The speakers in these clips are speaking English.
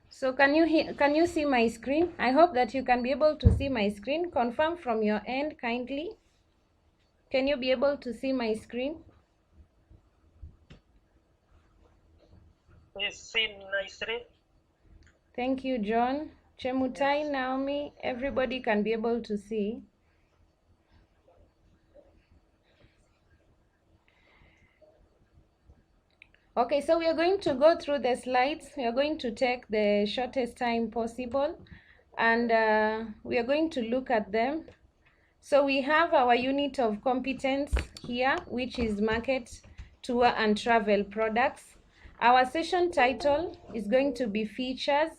So can you see my screen? I hope that you can be able to see my screen. Confirm from your end kindly. Can you be able to see my screen? Yes, see nicely. Thank you, John. Chemutai, Yes. Naomi, everybody can be able to see. Okay, so we are going to go through the slides. We are going to take the shortest time possible, and we are going to look at them. So we have our unit of competence here, which is market, tour, and travel products. Our session title is going to be features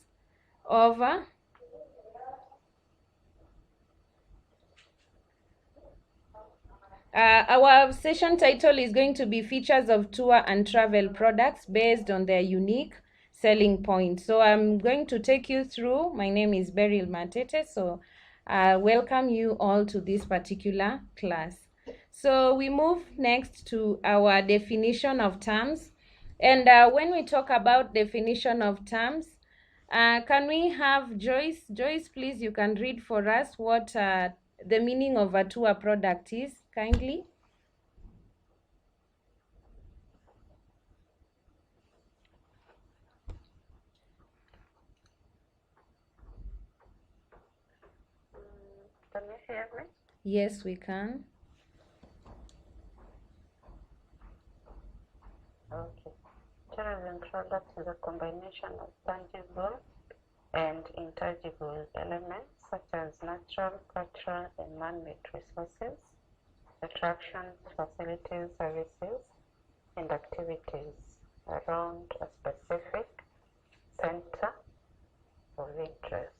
of our session title is going to be features of tour and travel products based on their unique selling point. So I'm going to take you through. My name is Beryl Matete. So I welcome you all to this particular class. So we move next to our definition of terms. And when we talk about definition of terms, can we have Joyce? Joyce, please, you can read for us what the meaning of a tour product is, kindly. Can you hear me? Yes, we can. Okay. Tourism product is a combination of tangible and intangible elements such as natural, cultural, and man-made resources, attractions, facilities, services, and activities around a specific center of interest.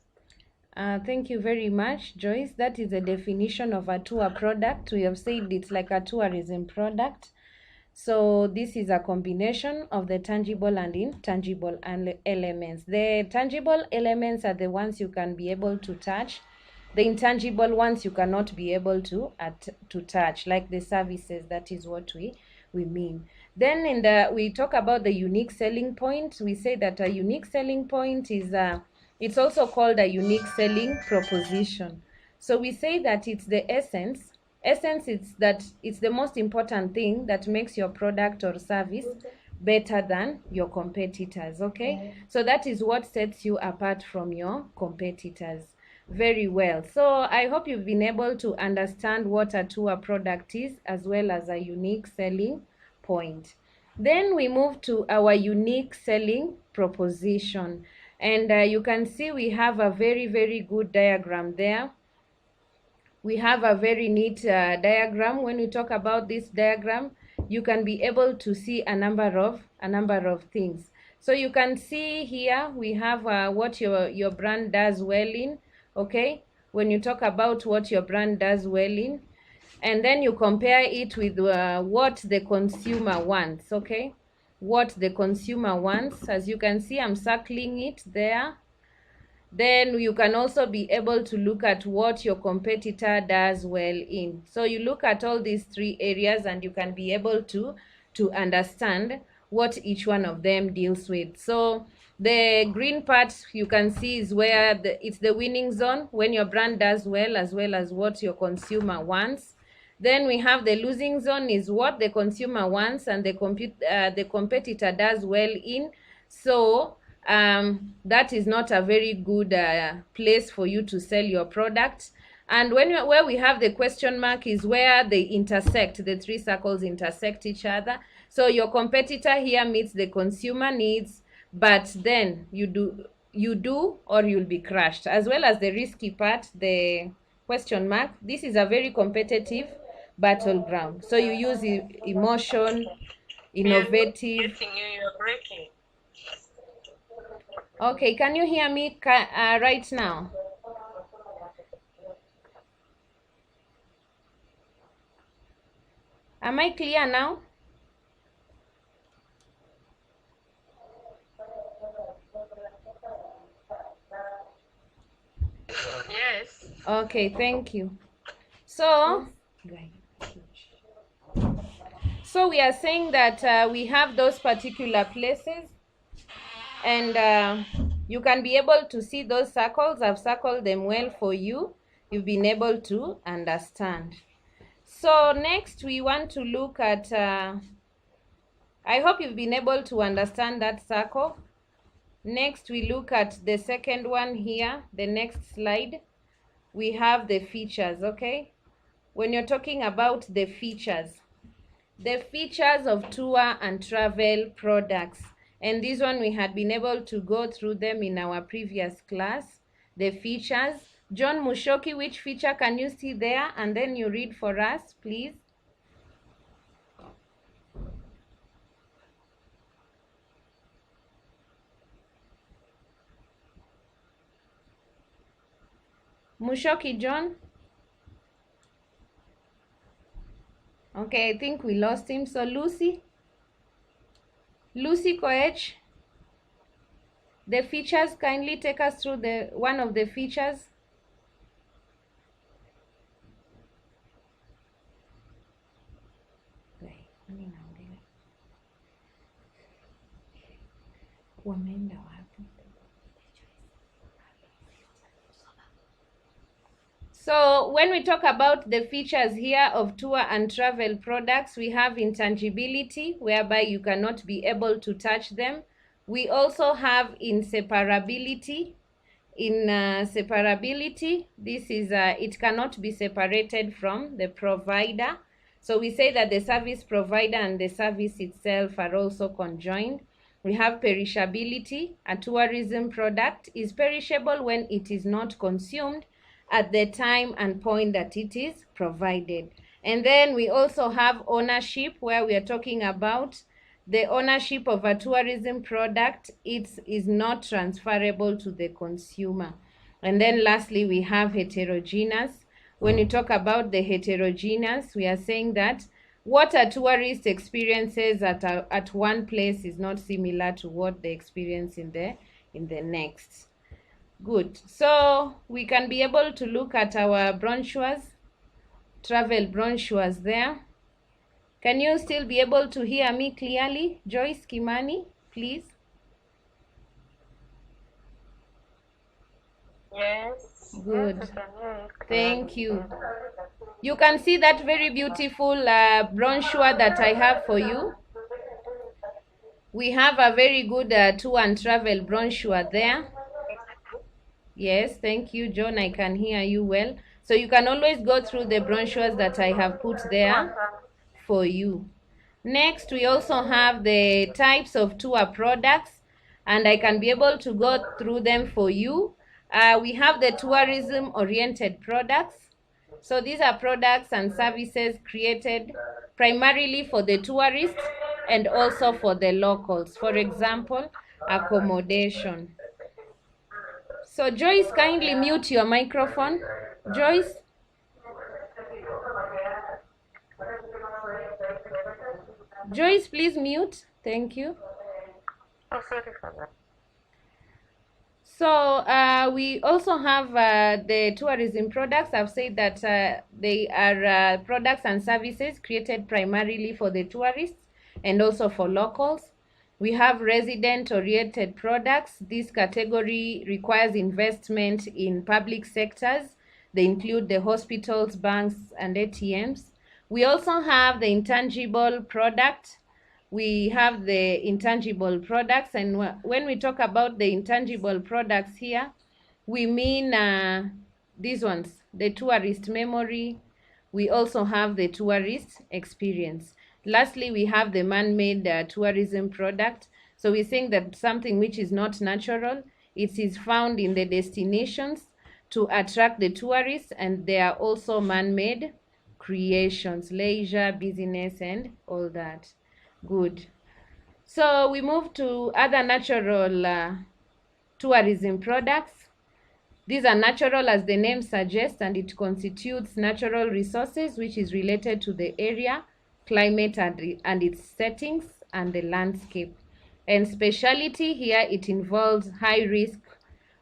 Thank you very much, Joyce. That is the definition of a tour product. We have said it's like a tourism product. So this is a combination of the tangible and intangible elements. The tangible elements are the ones you can be able to touch. The intangible ones you cannot be able to touch, like the services. That is what we mean. Then we talk about the unique selling point. We say that a unique selling point is it's also called a unique selling proposition. So we say that it's the essence is that it's the most important thing that makes your product or service better than your competitors. Okay, so that is what sets you apart from your competitors. Very well. So I hope you've been able to understand what a tour product is, as well as a unique selling point. Then we move to our unique selling proposition, and you can see we have a very good diagram there. We have a very neat diagram. When we talk about this diagram, you can be able to see a number of things. So you can see here we have what your brand does well in. Okay, when you talk about what your brand does well in, and then you compare it with what the consumer wants. Okay, what the consumer wants. As you can see, I'm circling it there. Then you can also be able to look at what your competitor does well in. So you look at all these three areas and you can be able to understand what each one of them deals with. So the green part you can see is where it's the winning zone, when your brand does well as what your consumer wants. Then we have the losing zone, is what the consumer wants and the competitor does well in. So that is not a very good place for you to sell your product. And where we have the question mark is where they intersect, the three circles intersect each other. So your competitor here meets the consumer needs, but then you do or you'll be crushed. As well as the risky part, the question mark, this is a very competitive battleground. So you use emotion, innovative. Getting you, you're breaking. Okay, can you hear me right now? Am I clear now? Yes. Okay, thank you. So So we are saying that we have those particular places, and you can be able to see those circles. I've circled them well for you. You've been able to understand. So next we want to look at, I hope you've been able to understand that circle. Next we look at the second one here, the next slide. We have the features, okay? When you're talking about the features of tour and travel products, and this one we had been able to go through them in our previous class, the features. John Mushoki, which feature can you see there? And then you read for us, please. Mushoki John. Okay, I think we lost him. So Lucy Koech, the features, kindly take us through the one of the features. Wameenda wapi? So when we talk about the features here of tour and travel products, we have intangibility, whereby you cannot be able to touch them. We also have inseparability. In separability, this is it cannot be separated from the provider. So we say that the service provider and the service itself are also conjoined. We have perishability. A tourism product is perishable when it is not consumed at the time and point that it is provided. And then we also have ownership, where we are talking about the ownership of a tourism product. It is not transferable to the consumer. And then lastly, we have heterogeneous. When you talk about the heterogeneous, we are saying that what a tourist experiences at one place is not similar to what they experience in the next. Good. So we can be able to look at our brochures, travel brochures there. Can you still be able to hear me clearly? Joyce Kimani, please. Yes. Good. Yes, I can hear you Thank clearly. you. You can see that very beautiful brochure that I have for you. We have a very good tour and travel brochure there. Yes, thank you, John. I can hear you well. So you can always go through the brochures that I have put there for you. Next, we also have the types of tour products, and I can be able to go through them for you. We have the tourism-oriented products. So these are products and services created primarily for the tourists and also for the locals. For example, accommodation. So Joyce, kindly mute your microphone. Joyce. Joyce, please mute. Thank you. Oh, sorry for that. So we also have the tourism products. I've said that they are products and services created primarily for the tourists and also for locals. We have resident-oriented products. This category requires investment in public sectors. They include the hospitals, banks, and ATMs. We also have the intangible product. We have the intangible products, and when we talk about the intangible products here, we mean these ones, the tourist memory. We also have the tourist experience. Lastly, we have the man-made tourism product. So we're saying that something which is not natural, it is found in the destinations to attract the tourists, and they are also man-made creations, leisure, business, and all that. Good. So we move to other natural tourism products. These are natural, as the name suggests, and it constitutes natural resources which is related to the area, climate, and its settings, and the landscape. And speciality here, it involves high risk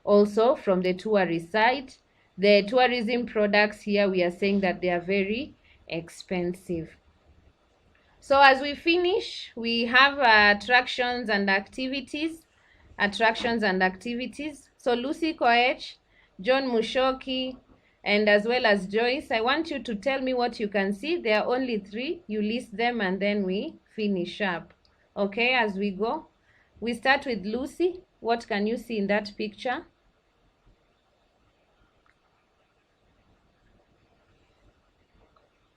also from the tourist side. The tourism products here, we are saying that they are very expensive. So as we finish, we have attractions and activities. So Lucy Koech, John Mushoki, and as well as Joyce, I want you to tell me what you can see. There are only 3. You list them and then we finish up. Okay, as we go. We start with Lucy. What can you see in that picture?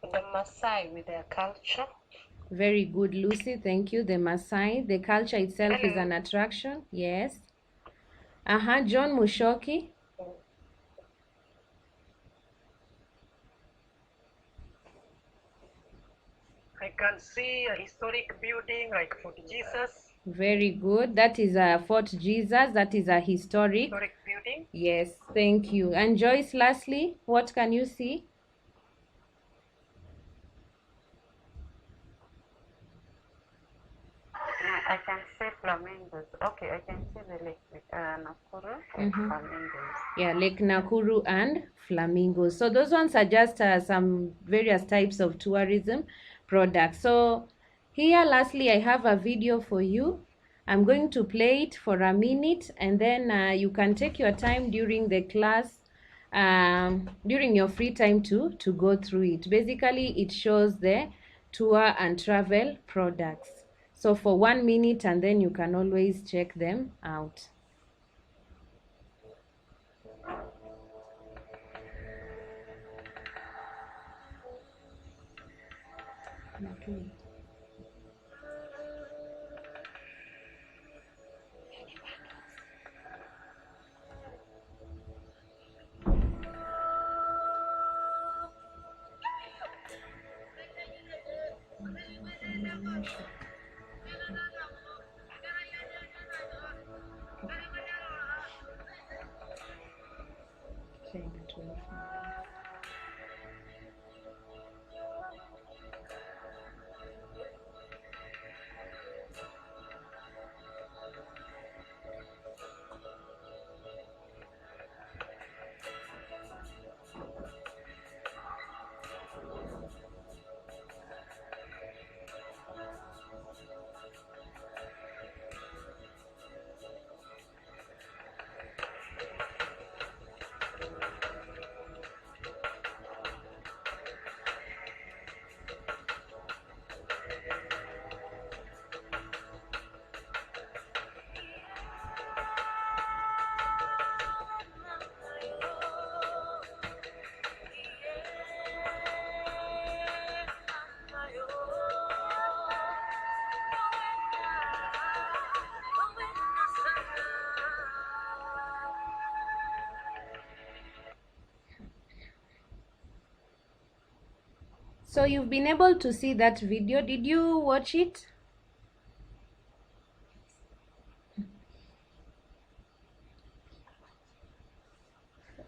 The Maasai with their culture. Very good, Lucy. Thank you. The Maasai. The culture itself is an Hello. attraction. Yes. John Mushoki. I can see a historic building like Fort Jesus. Very good. That is a Fort Jesus. That is a historic. Historic building. Yes, thank you. And Joyce, lastly, what can you see? I can see flamingos. Okay, I can see the Lake Nakuru and flamingos. Yeah, Lake Nakuru and flamingos. So those ones are just some various types of tourism products. So here, lastly, I have a video for you. I'm going to play it for a minute, and then you can take your time during the class, during your free time to go through it. Basically, it shows the tour and travel products. So for 1 minute, and then you can always check them out. Okay. So you've been able to see that video. Did you watch it?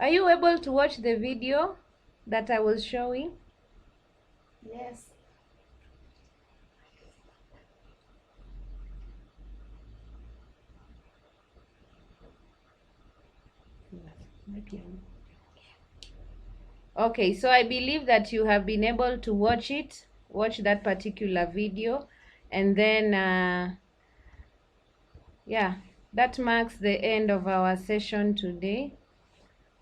Are you able to watch the video that I was showing? Yes. Okay, so I believe that you have been able to watch that particular video, and then yeah, that marks the end of our session today.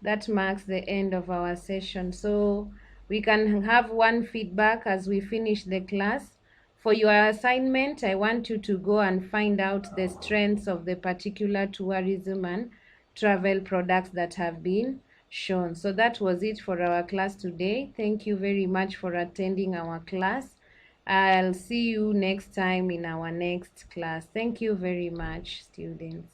That marks the end of our session. So we can have one feedback as we finish the class. For your assignment, I want you to go and find out the strengths of the particular tourism and travel products that have been shown. So that was it for our class today. Thank you very much for attending our class. I'll see you next time in our next class. Thank you very much, students.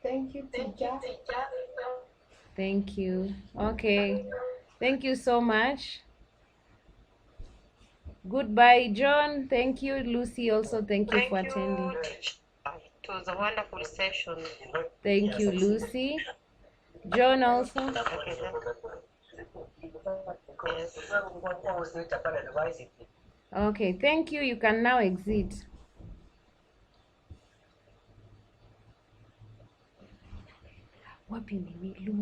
Thank you, teacher. Thank you. Okay. Thank you so much. Goodbye, John. Thank you. Lucy, also thank you for attending. It was a wonderful session. Thank you, Lucy. John also. Yes. Okay, thank you. You can now exit. Wapi Mimilu?